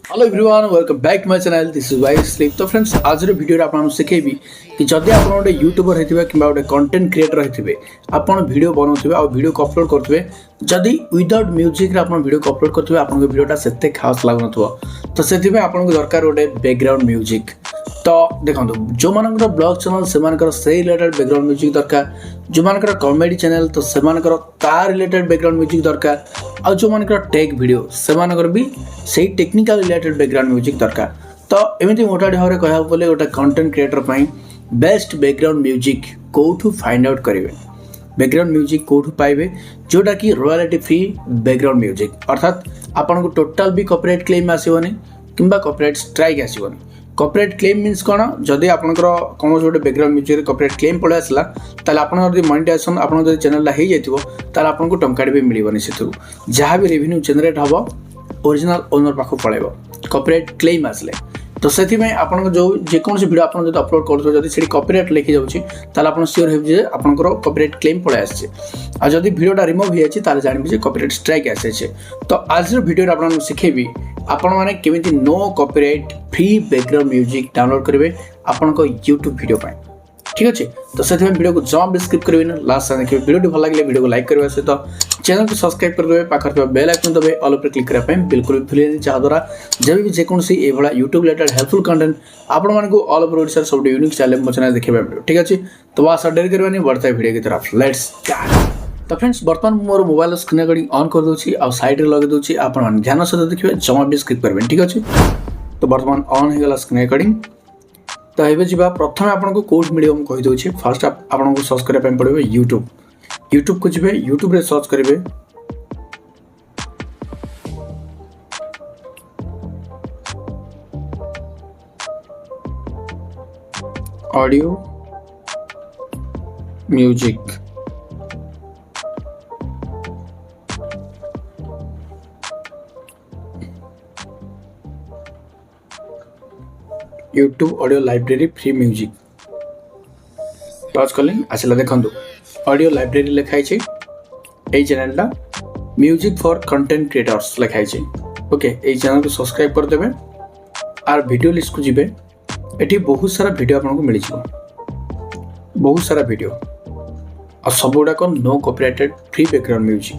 Hello everyone welcome back to my channel this is Y sleep. तो friends आज video आपको शिखेबी कि जदि आप गोटे यूट्यूबर होते कि गोटे कंटेंट क्रिएटर होते आप वीडियो बनाऊे और वीडियो को अपलोड करेंगे जदि विदाउट म्यूजिक आप वीडियो को अपलोड करेंगे आप वीडियोटा से खास लगुन तो से आपको दरकार गोटे बैकग्राउंड म्यूजिक। तो देखो जो मान ब्लॉग चैनल से रिलेटेड बैकग्राउंड म्यूजिक दरकार, जो मान कॉमेडी चैनल तो से तार रिलेटेड बैकग्राउंड म्यूजिक दरकार, और जो मान टेक वीडियो से भी से टेक्निकल रिलेटेड बैकग्राउंड म्यूजिक दरकार। तो एमती मोटाटी भाव में कह गले गोटे content creator best background music कौटू फाइंड आउट करेंगे, बैकग्राउंड म्यूजिक कौटू पाइबे जोटा कि रॉयल्टी फ्री बैकग्राउंड म्यूजिक, अर्थात आपन को टोटाल भी कॉपीराइट क्लेम आसबनी कि कॉपीराइट स्ट्राइक आसबनी। कॉपीराइट क्लेम मीन्स कौन, जदि आपंकर कौन गोटे बैकग्राउंड म्यूजिक कॉपीराइट क्लेम पड़े आसला ताल आप मॉनिटाइजेशन आप चैनल हो जाता आपको टंका भी मिलबनी से जहाँ भी रेवेन्यू जनरेट हम ओरिजिनल ओनर पाख पड़ेगा कॉपीराइट क्लेम आसले। तो से आप जो जेकोसी वीडियो आप अपलोड करेंगे जब कॉपीराइट लिखी जाऊँगी आप सियोर हो आपंकर कॉपीराइट क्लेम पड़े आसी जदि वीडियोटा रिमूव हो जाए जानवे कॉपीराइट स्ट्राइक आसी। तो आज वीडियो आपको शिखेबी आपण मैंने केमिति no copyright free background music download करेंगे आपण यूट्यूब वीडियो पाए, ठीक अच्छे। तो से वीडियो को जमा भी स्किप करेंगे ना, लास्ट देखिए। वीडियो भल लगे वीडियो को लाइक करने सहित चैनल को सब्सक्राइब करदे, पाखर बेल आइकन दबे ऑल पर क्लिक करने बिल्कुल भी भूलें, जहाद्वारा जब भी जेकोसी ये यूट्यूब रिलेटेड हेल्पफुल कंटेंट आपण मानक ऑल ओवर ओडिशा सब यूनिक चैनल मो चैनल देखा मिले, ठीक अच्छे। तो बस डेरी करवानी बढ़ता है वीडियो की तरफ, लेट्स स्टार्ट। तो फ्रेंड्स बर्तमान मोर मोबाइल स्क्रीन रिकॉर्डिंग ऑन कर दूसरी आ साइड रे लगे दूसरी आप ध्यान सहित देखिए, जमा भी स्किप करेंगे, ठीक अच्छे। तो बर्तमान ऑन हो गला स्क्रीन रिकॉर्डिंग। तो ये जावा प्रथम आपको कोड मीडिया मुझे कहीदे फास्ट आपको सर्च करने पड़ो यूट्यूब। यूट्यूब को जी यूट्यूब रे सर्च करेंगे audio music, YouTube audio library free music touch कले आसला। देखो ऑडियो लाइब्रेरी लिखाई ये channel music for content creators लिखाई। ओके ये चैनल को सब्सक्राइब करदे आर वीडियो लिस्ट को जी ये बहुत सारा वीडियो आपको मिल जाए, बहुत सारा वीडियो और सब गुड़ाक no copyrighted free background music.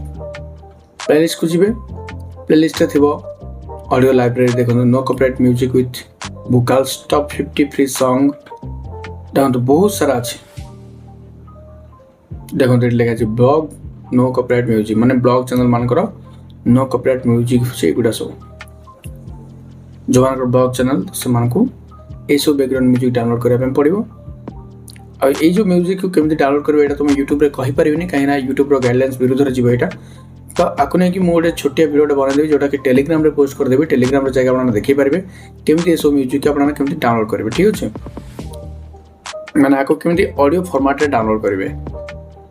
Playlist को जी प्लेलिस्ट थी ऑडियो लाइब्रेरी देखो no copyright music with vocals top 50 free song देखो तो बहुत सारा अच्छे। देखो ये लिखा ब्लॉग नो कॉपीराइट म्यूजिक माने ब्लॉग चैनल मानकर नो कॉपीराइट म्यूजिक से गुड़ा सब जो मान ब्लॉग चैनल से ये सब बैकग्राउंड म्यूजिक डाउनलोड करने पड़ो। और ये जो म्यूजिक को केमती डाउनलोड करेंगे ये तुम यूट्यूब रे कहि परिबेनी कहीं यूट्यूब रो गाइडलाइंस विरुद्ध रे जीवो एटा। तो आपको नहीं कि मुझे छोटिया वीडियो बनईदेवी जोटा कि टेलीग्राम रे पोस्ट करदेवी, टेलीग्राम रे जाके आप देखी पारे केमती सब म्यूजिक आप केमती डाउनलोड करेंगे, ठीक अच्छे। मैंने आपको केमती ऑडियो फॉर्मेट रे डाउनलोड करेंगे।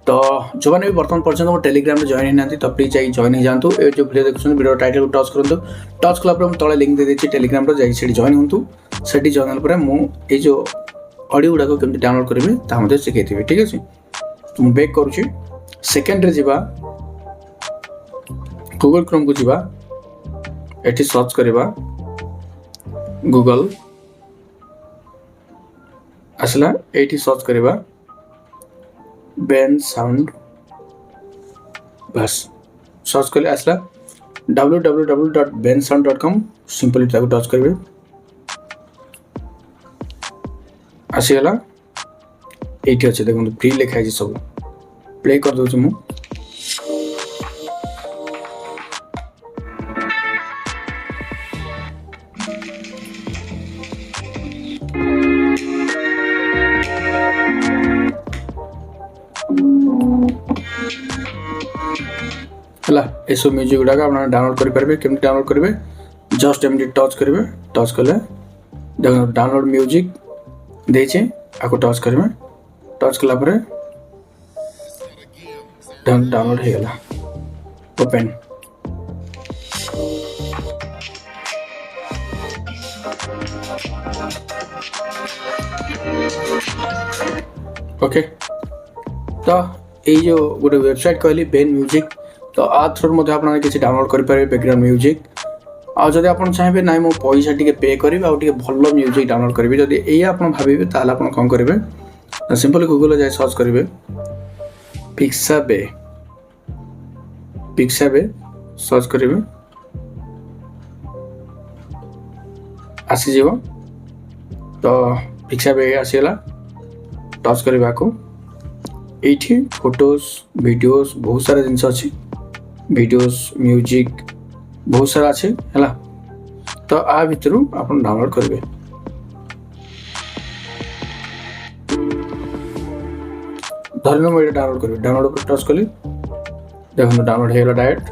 तो जो मैंने भी बर्तमान पर्यटन वो टेलीग्राम में जॉइन होना तो प्लीज जाइए जॉइन हो जातु। ये जो वीडियो देखुन वीडियो टाइटल को टच करूँ, टच कला तले लिंक दे देती टेलीग्राम जाइए जॉइन हूँ। से जॉइन पर मुझे जो ऑडियो गुड़ाक केमती डाउनलोड करेंगे शिखी, ठीक अच्छे। तो मुझे बैक करुँची सेकेंड रे जीवा गूगल क्रोम को जीवा एटी सर्च करवा गूगल आसला एटी सर्च करवा बेन साउंड बस सर्च कले आसला www.bensound.com सिंपली टच करेंगे आसीगला ये अच्छे। देखो फ्री लिखाई सब प्ले कर दूँ मु है सब म्यूजिक गुड़ाक आप डाउनलोड करेंगे। केमती डाउनलोड करेंगे जस्ट एमती टच करेंगे, टच कले देखो डाउनलोड म्यूजिक देचे आपको टच करेंगे, टच कला डाउनलोड हो गला ओपन। ओके तो ये जो गोटे वेबसाइट कहली बेन म्यूजिक तो आ थ्रू आप किसी डाउनलोड करेंगे बैकग्राउंड म्यूजिक ଆଉ ଯଦି ଆପଣ ଚାହିଁବେ ନାଇଁ ମୁଁ ପଇସା ଟିକେ ପେ କରିବି ଆଉ ଟିକେ ଭଲ ମ୍ୟୁଜିକ୍ ଡାଉନଲୋଡ଼ କରିବି, ଯଦି ଏଇଆ ଆପଣ ଭାବିବେ ତାହେଲେ ଆପଣ କ'ଣ କରିବେ ନା ସିମ୍ପଲି ଗୁଗଲରେ ଯାଇ ସର୍ଚ୍ଚ କରିବେ ପିକ୍ସାବେ ସର୍ଚ୍ଚ କରିବେ, ଆସିଯିବ। ତ ପିକ୍ସାବେ ଆସିଗଲା, ଟଚ୍ କରିବାକୁ। ଏଇଠି ଫଟୋଜ୍ ଭିଡ଼ିଓଜ୍ ବହୁତ ସାରା ଜିନିଷ ଅଛି, ଭିଡ଼ିଓଜ୍ ମ୍ୟୁଜିକ୍ ବହୁତ ସାରା ଅଛି ହେଲା। ତ ଆ ଭିତରୁ ଆପଣ ଡାଉନଲୋଡ଼ କରିବେ। ଧରିନିଅ ମୁଁ ଏଇଟା ଡାଉନଲୋଡ଼ କରିବି, ଡାଉନଲୋଡ଼ ଉପରେ ଟଚ୍ କଲି, ଦେଖନ୍ତୁ ଡାଉନଲୋଡ଼ ହେଇଗଲା ଡାଇରେକ୍ଟ।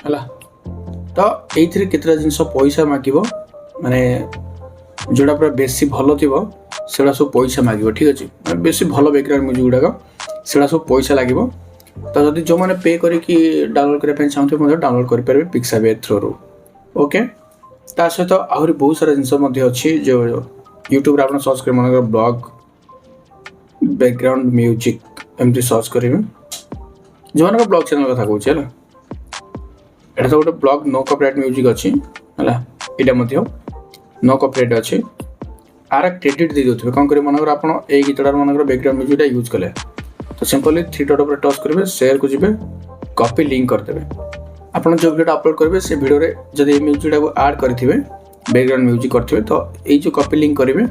ହେଲା। ତ ଏଇଥିରେ କେତେଟା ଜିନିଷ ପଇସା ମାଗିବ, ମାନେ ଯେଉଁଟା ପୁରା ବେଶୀ ଭଲ ଥିବ ସେଗୁଡ଼ା ସବୁ ପଇସା ମାଗିବ, ଠିକ୍ ଅଛି। ବେଶୀ ଭଲ ବ୍ୟାକଗ୍ରାଉଣ୍ଡ ମ୍ୟୁଜିକ୍ ଗୁଡ଼ାକ ସେଗୁଡ଼ା ସବୁ ପଇସା ଲାଗିବ। ତ ଯଦି ଯେଉଁମାନେ ପେ କରିକି ଡାଉନଲୋଡ଼ କରିବା ପାଇଁ ଚାହୁଁଥିବେ ମଧ୍ୟ ଡାଉନଲୋଡ଼ କରିପାରିବେ ପିକ୍ସାବେ ଥ୍ରୋରୁ। ଓକେ, ତା ସହିତ ଆହୁରି ବହୁତ ସାରା ଜିନିଷ ମଧ୍ୟ ଅଛି ଯେଉଁ ୟୁଟ୍ୟୁବରେ ଆପଣ ସର୍ଚ୍ଚ କରିବେ, ମନେକର ବ୍ଲଗ୍ ବ୍ୟାକଗ୍ରାଉଣ୍ଡ ମ୍ୟୁଜିକ୍ ଏମିତି ସର୍ଚ୍ଚ କରିବେ। ଯେଉଁମାନଙ୍କ ବ୍ଲଗ୍ ଚ୍ୟାନେଲ୍ କଥା କହୁଛି ହେଲା, ଏଇଟା ତ ଗୋଟେ ବ୍ଲଗ୍ ନୋ କପିରାଇଟ୍ ମ୍ୟୁଜିକ୍ ଅଛି ହେଲା। ଏଇଟା ମଧ୍ୟ ନୋ କପିରାଇଟ୍ ଅଛି। ଆର କ୍ରେଡ଼ିଟ୍ ଦେଇଦେଉଥିବେ। କ'ଣ କରିବେ, ମନେକର ଆପଣ ଏଇ ଗୀତଟାର ମନେକର ବ୍ୟାକଗ୍ରାଉଣ୍ଡ ମ୍ୟୁଜିକ୍ଟା ୟୁଜ୍ କଲେ, ତ ସିମ୍ପଲି 3 ଡଟ୍ ଉପରେ ଟଚ୍ କରିବେ, ସେୟାରକୁ ଯିବେ, କପି ଲିଙ୍କ୍ କରିଦେବେ। ଆପଣ ଯେଉଁ ଭିଡ଼ିଓଟା ଅପଲୋଡ଼ କରିବେ ସେ ଭିଡ଼ିଓରେ ଯଦି ଏଇ ମ୍ୟୁଜିକ୍ଟାକୁ ଆଡ଼୍ କରିଥିବେ, ବ୍ୟାକଗ୍ରାଉଣ୍ଡ ମ୍ୟୁଜିକ୍ କରିଥିବେ, ତ ଏଇ ଯେଉଁ କପି ଲିଙ୍କ୍ କରିବେ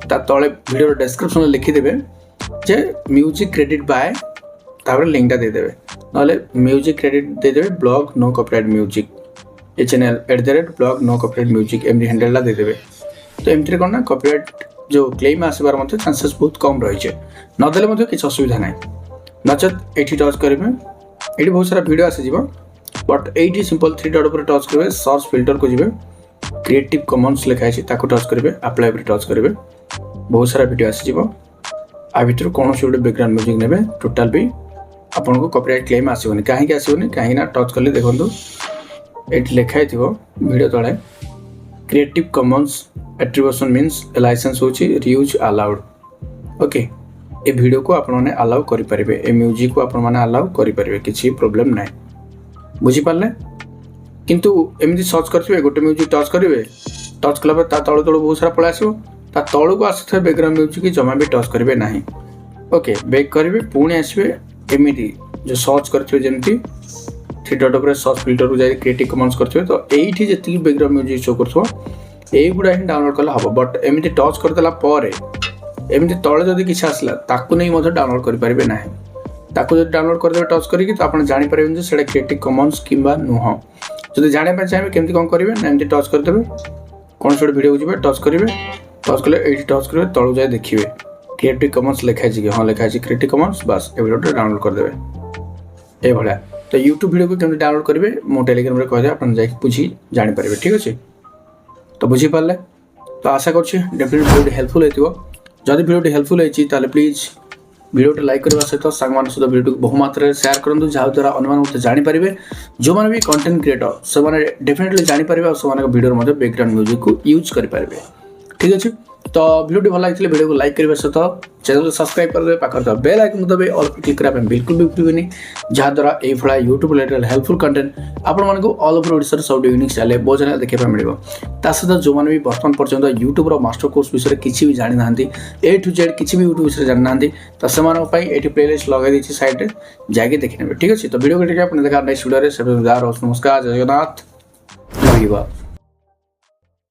ତା ତଳେ ଭିଡ଼ିଓର ଡେସ୍କ୍ରିପ୍ସନ୍ରେ ଲେଖିଦେବେ ଯେ ମ୍ୟୁଜିକ୍ କ୍ରେଡ଼ିଟ୍ ବାଏ, ତାପରେ ଲିଙ୍କ୍ଟା ଦେଇଦେବେ। ନହେଲେ ମ୍ୟୁଜିକ୍ କ୍ରେଡ଼ିଟ୍ ଦେଇଦେବେ blog no copyright music HNL @blog no copyright music ଏମିତି ହ୍ୟାଣ୍ଡେଲଟା ଦେଇଦେବେ। ତ ଏମିତିରେ କ'ଣ ନା କପିରାଇଟ୍ ଯେଉଁ କ୍ଲେମ୍ ଆସିବାର ମଧ୍ୟ ଚାନ୍ସେସ୍ ବହୁତ କମ୍ ରହିଛି। ନଦେଲେ ମଧ୍ୟ କିଛି ଅସୁବିଧା ନାହିଁ। ନଚେତ୍ ଏଇଠି ଟଚ୍ କରିବେ, ଏଇଠି ବହୁତ ସାରା ଭିଡ଼ିଓ ଆସିଯିବ, ବଟ୍ ଏଇଠି ସିମ୍ପଲ୍ 3 ଡଟ୍ ଉପରେ ଟଚ୍ କରିବେ, ସର୍ଚ୍ଚ ଫିଲ୍ଟରକୁ ଯିବେ, କ୍ରିଏଟିଭ୍ କମନ୍ସ ଲେଖା ହେଇଛି ତାକୁ ଟଚ୍ କରିବେ, ଆପ୍ଲାଏ ଉପରେ ଟଚ୍ କରିବେ, ବହୁତ ସାରା ଭିଡ଼ିଓ ଆସିଯିବ। ଆ ଭିତରୁ କୌଣସି ଗୋଟେ ବ୍ୟାକଗ୍ରାଉଣ୍ଡ ମ୍ୟୁଜିକ୍ ନେବେ, ଟୋଟାଲ୍ ବି ଆପଣଙ୍କୁ କପିରାଇଟ୍ କ୍ଲେମ୍ ଆସିବନି। କାହିଁକି ଆସିବନି, କାହିଁକିନା ଟଚ୍ କଲେ ଦେଖନ୍ତୁ ଏଠି ଲେଖା ହେଇଥିବ ଭିଡ଼ିଓ ତଳେ କ୍ରିଏଟିଭ୍ କମନ୍ସ ଆଟ୍ରିବ୍ୟୁସନ୍ ମିନ୍ସ ଲାଇସେନ୍ସ ହେଉଛି ରିୟୁଜ୍ ଆଲାଉଡ୍। ଓକେ, ଏ ଭିଡ଼ିଓକୁ ଆପଣମାନେ ଆଲାଉ କରିପାରିବେ, ଏ ମ୍ୟୁଜିକ୍କୁ ଆପଣମାନେ ଆଲାଉ କରିପାରିବେ, କିଛି ପ୍ରୋବ୍ଲେମ୍ ନାହିଁ। ବୁଝିପାରିଲେ? କିନ୍ତୁ ଏମିତି ସର୍ଚ୍ଚ କରିଥିବେ, ଗୋଟେ ମ୍ୟୁଜିକ୍ ଟଚ୍ କରିବେ, ଟଚ୍ କଲା ପରେ ତା ତଳୁ ବହୁତ ସାରା ପଳେଇ ଆସିବ, ତା ତଳକୁ ଆସୁଥିବା ବ୍ୟାକଗ୍ରାଉଣ୍ଡ ମ୍ୟୁଜିକ୍ ଜମା ବି ଟଚ୍ କରିବେ ନାହିଁ। ଓକେ, ବ୍ୟାକ୍ କରିବେ, ପୁଣି ଆସିବେ, ଏମିତି ଯେଉଁ ସର୍ଚ୍ଚ କରିଥିବେ ଯେମିତି 3 ଡଟ୍ ଉପରେ ସର୍ଚ୍ଚ ଫିଲ୍ଟରକୁ ଯାଇ କ୍ରିଏଟିଭ୍ କମନ୍ସ କରିଥିବେ, ତ ଏଇଠି ଯେତିକି ବ୍ୟାକଗ୍ରାଉଣ୍ଡ ମ୍ୟୁଜିକ୍ ଶୋ କରୁଥିବ এইগুଡ଼ା ହିଁ ଡାଉନଲୋଡ଼ କଲେ ହେବ। ବଟ୍ ଏମିତି ଟଚ୍ କରିଦେଲା ପରେ ଏମିତି ତଳେ ଯଦି କିଛି ଆସିଲା ତାକୁ ନେଇ ମଧ୍ୟ ଡାଉନଲୋଡ଼ କରିପାରିବେ ନାହିଁ। ତାକୁ ଯଦି ଡାଉନଲୋଡ଼ କରିଦେବେ ଟଚ୍ କରିକି, ତ ଆପଣ ଜାଣିପାରିବେନି ଯେ ସେଇଟା କ୍ରିଏଟିଭ୍ କମନ୍ସ କିମ୍ବା ନୁହଁ। ଯଦି ଜାଣିବା ପାଇଁ ଚାହିଁବେ କେମିତି କ'ଣ କରିବେ ନା ଏମିତି ଟଚ୍ କରିଦେବେ, କୌଣସି ଗୋଟେ ଭିଡ଼ିଓକୁ ଯିବେ, ଟଚ୍ କରିବେ, ଟଚ୍ କଲେ ଏଇଠି ଟଚ୍ କରିବେ, ତଳକୁ ଯାଇ ଦେଖିବେ କ୍ରିଏଟିଭ୍ କମନ୍ସ ଲେଖା ହେଇଛି କି, ହଁ ଲେଖା ହେଇଛି କ୍ରିଏଟିଭ୍ କମନ୍ସ, ବାସ୍ ଏ ଭିଡ଼ିଓଟା ଡାଉନଲୋଡ଼ କରିଦେବେ ଏଇଭଳିଆ। ତ ୟୁଟ୍ୟୁବ ଭିଡ଼ିଓକୁ କେମିତି ଡାଉନଲୋଡ଼ କରିବେ ମୁଁ ଟେଲିଗ୍ରାମରେ କହିଦେବେ, ଆପଣ ଯାଇକି ବୁଝି ଜାଣିପାରିବେ, ଠିକ୍ ଅଛି। ତ ବୁଝିପାରିଲେ? ତ ଆଶା କରୁଛି ଡେଫିନେଟଲି ଭିଡ଼ିଓଟି ହେଲ୍ପଫୁଲ୍ ହେଇଥିବ। ଯଦି ଭିଡ଼ିଓଟି ହେଲ୍ପଫୁଲ୍ ହେଇଛି ତାହେଲେ ପ୍ଲିଜ୍ ଭିଡ଼ିଓଟି ଲାଇକ୍ କରିବା ସହିତ ସାଙ୍ଗମାନଙ୍କ ସହିତ ଭିଡ଼ିଓଟିକୁ ବହୁ ମାତ୍ରାରେ ସେୟାର କରନ୍ତୁ, ଯାହାଦ୍ୱାରା ଅନ୍ୟମାନେ ମଧ୍ୟ ଜାଣିପାରିବେ। ଯେଉଁମାନେ ବି କଣ୍ଟେଣ୍ଟ କ୍ରିଏଟର ସେମାନେ ଡେଫିନେଟଲି ଜାଣିପାରିବେ ଆଉ ସେମାନଙ୍କ ଭିଡ଼ିଓର ମଧ୍ୟ ବ୍ୟାକଗ୍ରାଉଣ୍ଡ ମ୍ୟୁଜିକ୍କୁ ୟୁଜ୍ କରିପାରିବେ, ଠିକ୍ ଅଛି। ତ ଭିଡ଼ିଓଟି ଭଲ ଲାଗିଥିଲେ ଭିଡ଼ିଓକୁ ଲାଇକ୍ କରିବା ସହିତ ଚ୍ୟାନେଲକୁ ସବସ୍କ୍ରାଇବ୍ କରିଦେବେ, ପାଖରେ ଥିବା ବେଲ୍ ଆଇକନ୍ ଦେବେ, ଅଲ୍ କ୍ଲିକ୍ କରିବା ପାଇଁ ବିଲକୁଲ ବି ଭୁଲିବେନି, ଯାହାଦ୍ୱାରା ଏଇଭଳିଆ ୟୁଟ୍ୟୁବ୍ ରିଲେଟେଡ୍ ହେଲ୍ପଫୁଲ୍ କଣ୍ଟେଣ୍ଟ ଆପଣମାନଙ୍କୁ ଅଲ୍ ଓଭର ଓଡ଼ିଶାର ସବୁଠୁ ୟୁନିକ୍ ଚ୍ୟାନେଲ୍ ମୋ ଚ୍ୟାନେଲ୍ ଦେଖିବା ପାଇଁ ମିଳିବ। ତା ସହିତ ଯେଉଁମାନେ ବି ବର୍ତ୍ତମାନ ପର୍ଯ୍ୟନ୍ତ ୟୁଟ୍ୟୁବ୍ର ମାଷ୍ଟର କୋର୍ସ ବିଷୟରେ କିଛି ବି ଜାଣିନାହାନ୍ତି, A to Z କିଛି ବି ୟୁଟ୍ୟୁବ୍ ବିଷୟରେ ଜାଣିନାହାନ୍ତି, ତ ସେମାନଙ୍କ ପାଇଁ ଏଠି ପ୍ଲେଲିଷ୍ଟ ଲଗାଇ ଦେଇଛି ସାଇଡ଼୍ରେ, ଯାଇକି ଦେଖିନେବେ, ଠିକ୍ ଅଛି। ତ ଭିଡ଼ିଓ ଟିକେ ଆପଣ ଦେଖା ନେକ୍ସଟ ଭିଡ଼ିଓରେ, ସେ ନମସ୍କାର, ଜୟ ଜଗନ୍ନାଥ, ରହିବା।